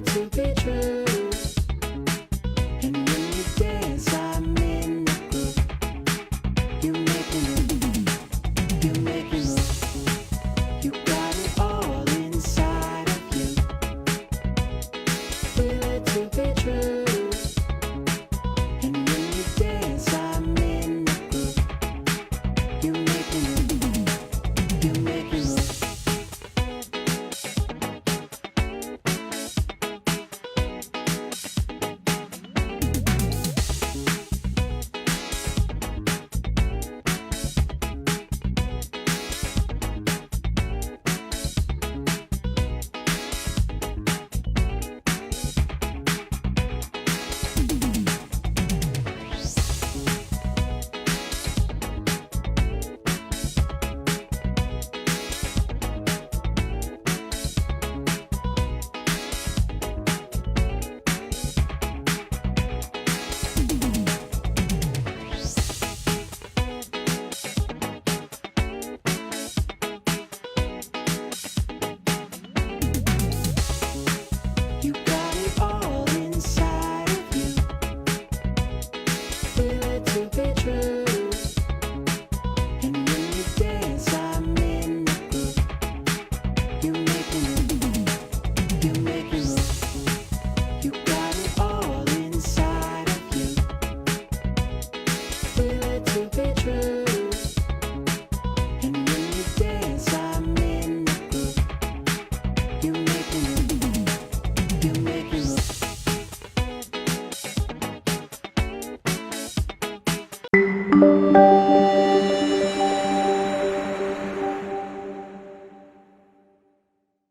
it to be true. And when you dance, I'm in the groove. You make me move, you make me move. You got it all inside of you. Feel it to be true. And when you dance, I'm in the groove. You make me move, you make me move. You got it all inside of you. Feel it to be true. And when you dance, I'm in the groove. You make me move, you make me move. You got it all inside of you. Feel it to be true.